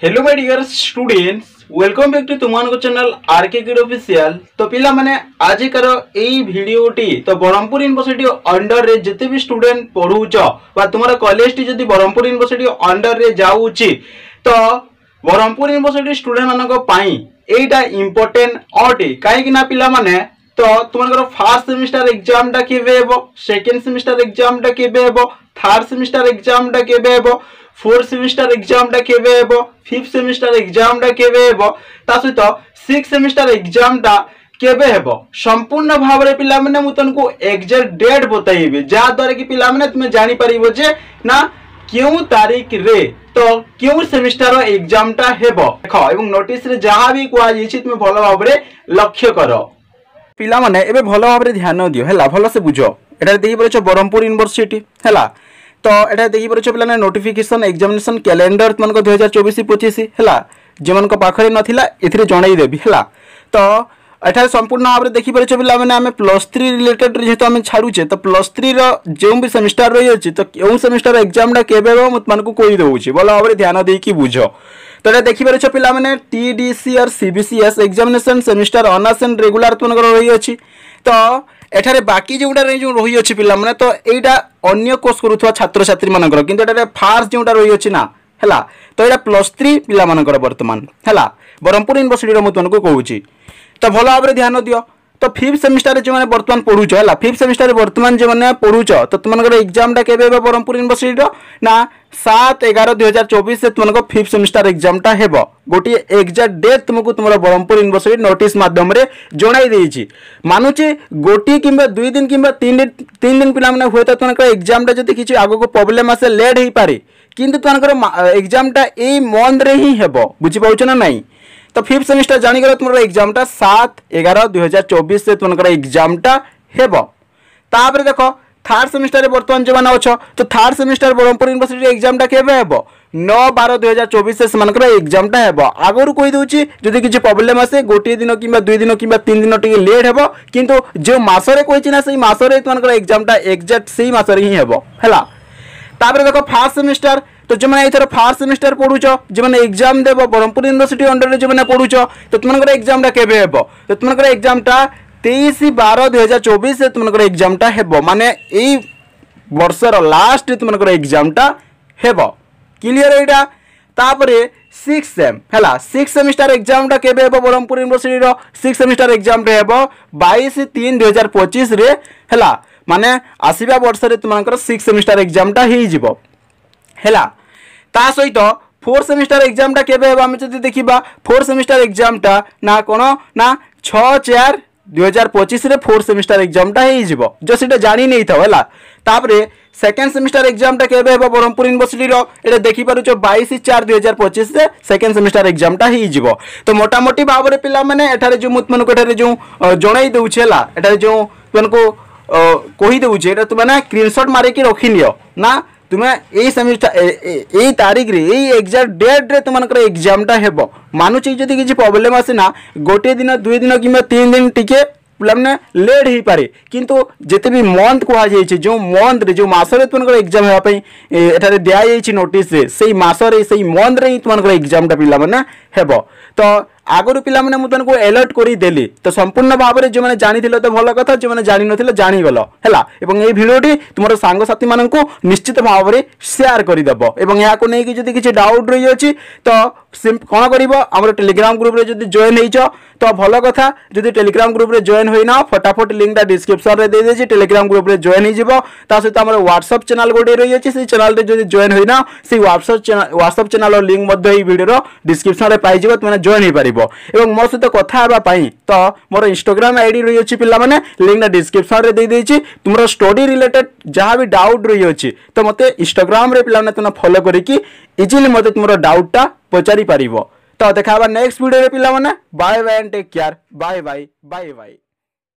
Hello my dear students, welcome back to तुम channel RK kid official. तो पिला माने आज कर एई भिडियोटी तो ब्रह्मपुर यूनिवर्सिटी अंडर रे जते भी स्टूडेंट पढुछ बा तुम्हारा कॉलेज टी जदी ब्रह्मपुर यूनिवर्सिटी अंडर रे जाउची तो ब्रह्मपुर यूनिवर्सिटी स्टूडेंट मानक पई एटा इंपोर्टेंट अटे काहे ना पिला माने तो तुम्हारा फर्स्ट सेमिस्टर एग्जाम टा केबे हेबो, सेकंड सेमिस्टर एग्जाम टा केबे हेबो, थर्ड सेमिस्टर एग्जाम टा केबे हेबो, फोर्थ सेमिस्टर एग्जाम टा केबे हेबो, फिफ्थ सेमिस्टर एग्जाम टा केबे हेबो, ता सहित सिक्स सेमिस्टर एग्जाम टा केबे हेबो संपूर्ण भाव रे पिला माने मु तनको एग्जैक्ट डेट बताइबे जा द्वारा कि पिला माने तुमे जानि परिबो जे ना क्यों तारीख रे तो क्यों सेमिस्टर एग्जाम टा हेबो देखो एवं नोटिस रे जहां भी कुआ जेछि तुमे भलो भाव रे लक्ष्य करो। पिला माने एबे भलो भाव रे ध्यान दियो हेला भलो से बुझो एटा देई परछ ब्रह्मपुर यूनिवर्सिटी हेला तो एटा देखि परछ पिलाने नोटिफिकेशन एग्जामिनेशन कैलेंडर तुमन को 2024-25 हेला जेमन को पाखरे नथिला एथिरे जणाई देबी हेला तो एठार संपूर्ण भाव रे देखि परछ पिला माने हमें +3 रिलेटेड जेतो हमें छाडुचे तो +3 रो जेउ भी सेमिस्टर रही अछि तो केउ सेमिस्टर एग्जाम डा केबे हो मतमान को कोइ दउछि भलो भाव रे ध्यान देई कि बुझो। तो एटा देखि परछ पिला माने टीडीसी और CBCS examination semester honours and regular तुमन को रही अछि तो एठारे बाकी जोटा जो रही अछि पिला माने तो एटा अन्य कोर्स करूथवा छात्र छात्री मानकर किंतु एटारे फार्स्ट जोटा रही अछि ना हैला तो एटा +3 पिला मानकर वर्तमान हैला ब्रह्मपुर यूनिवर्सिटी रो मतन को कहूची तो भलो भाबरे ध्यान दियो। तो फिफ्थ सेमिस्टर रे जे माने वर्तमान पढुछ हैला फिफ्थ सेमिस्टर रे वर्तमान जे माने पढुछ तो तुमनकर एग्जाम टा केबे हेबो ब्रह्मपुर यूनिवर्सिटी रो ना 7/11/2024 से तुमनको फिफ्थ सेमिस्टर एग्जाम टा हेबो गोटी एग्जैक्ट डेट तुमको तुमरो ब्रह्मपुर यूनिवर्सिटी नोटिस माध्यम रे जणाई देछि मानुची गोटी किंबा 2 दिन किंबा 3 दिन पिला माने होय त तुमनको एग्जाम टा जति किछि आगो को प्रॉब्लम आसे लेट हेई पारे किंतु तुमनको एग्जाम टा ए मंथ रे ही हेबो बुझि पाउछ ना नहीं। तो फिफ्थ सेमिस्टर जानी गलो तुमरो एग्जाम टा 7/11/2024 से तुमनको एग्जाम टा हेबो तापर देखो थर्ड सेमिस्टर रे वर्तमान जे माने अछो तो third semester Brahmapur university exam टा केबे हेबो 9/12/2024 से सेमानकर एग्जाम टा हेबो आगरु कोइ दोछि जदि किछि प्रॉब्लम आसे गोटे दिन किंबा 2 दिन किंबा 3 दिन टिके लेट हेबो किंतु जे मासरे कोइछि ना सेही मासरे तुमनकर एग्जाम टा एग्जैक्ट सेही मासरे ही हेबो हैला। तापर देखो फर्स्ट सेमिस्टर तो जो मैंने इधर फर्स्ट सेमिस्टर पढुछ जे माने एग्जाम देबो ब्रह्मपुर यूनिवर्सिटी अंडर रे जे माने पढुछ तो तुमनकर एग्जाम टा केबे हेबो तो तुमनकर एग्जाम टा 23/12/2024 से तुमनकर एग्जाम टा हेबो माने एई वर्षर लास्ट तुमनकर एग्जाम टा हेबो क्लियर एटा। तापरे 6 सेम हैला 6 सेमिस्टर एग्जाम टा केबे हेबो ब्रह्मपुर यूनिवर्सिटी रो 6 सेमिस्टर एग्जाम रे हेबो 22/3/2025 रे हैला माने आसीबा वर्ष रे तुमनकर 6 सेमिस्टर एग्जाम टा हेई जिवो हैला। ता सहित फोर्थ सेमिस्टर एग्जाम टा केबे हेबो हम जदि देखिबा फोर्थ सेमिस्टर एग्जाम टा ना कोन ना 6/4/2025 रे फोर्थ सेमिस्टर एग्जाम टा हेई जिवो जो सेटा जानि नै थाओ हैला। तापरे सेकंड सेमिस्टर एग्जाम टा केबे हेबो ब्रह्मपुर यूनिवर्सिटी रो एटा देखि पारुचो 22/4/2025 से सेकंड सेमिस्टर एग्जाम टा हेई जिवो तो मोटा मोटी भाव रे पिला माने एठारे जो मुतमन को एठारे जो जणाई देउछ हैला एठारे जो तुमको कहि देउछ एटा तुम ना स्क्रीनशॉट मारे कि रखि लियो ना तुम्हें ए सेमिस्टर ए तारीख रे ए एग्जैक्ट डेट रे तुमनकर एग्जाम टा हेबो मानुची जदि किछि प्रॉब्लम आसे ना गोटे दिन 2 दिन किंबा 3 दिन टिके माने लेट ही पारे किंतु जेते भी मंथ को आ जाई जो मंथ रे जो मास रे तुमनकर एग्जाम हेबा पई एठारे दिया जाई नोटिस रे सेही मास रे सेही मंथ रे तुमनकर एग्जाम टा पिला माने हेबो तो आगरु पिला माने मुतन को अलर्ट करी देली तो संपूर्ण भाव रे जे माने जानि थिले तो भलो कथा जे माने जानि नथिले जानि गलो हैला एवं ए भिडियोटी तुमरो सांग साथी मानन को निश्चित भाव रे शेयर करि दबो एवं या को नै कि जदि किछि डाउट रही अछि तो कोन करिवो हमर टेलीग्राम ग्रुप रे जदि जॉइन हेइछो तो भलो कथा जदि टेलीग्राम ग्रुप रे जॉइन होइना फटाफट लिंक दा डिस्क्रिप्शन रे दे देछि टेलीग्राम ग्रुप रे जॉइन हि जिवो ता सहित हमर व्हाट्सएप चैनल गोटे रही अछि से चैनल रे जदि जॉइन होइना से व्हाट्सएप चैनल रो लिंक मध्ये ई वीडियो रो डिस्क्रिप्शन रे पाइ जिवो तुमने जॉइन हि पारिबो एवं मोर सहित कथा हेबा पाई तो मोर इंस्टाग्राम आईडी रही अछि पिला माने लिंक दा डिस्क्रिप्शन रे दे देछि तुमरो स्टडी रिलेटेड जहां भी डाउट रही अछि तो मते इंस्टाग्राम रे पिला माने तुना फॉलो करी कि इजीली मते तुमरो डाउट टा पचारि पारिबो तो देखाबा नेक्स्ट वीडियो रे पिला माने bye bye and take care bye bye bye bye.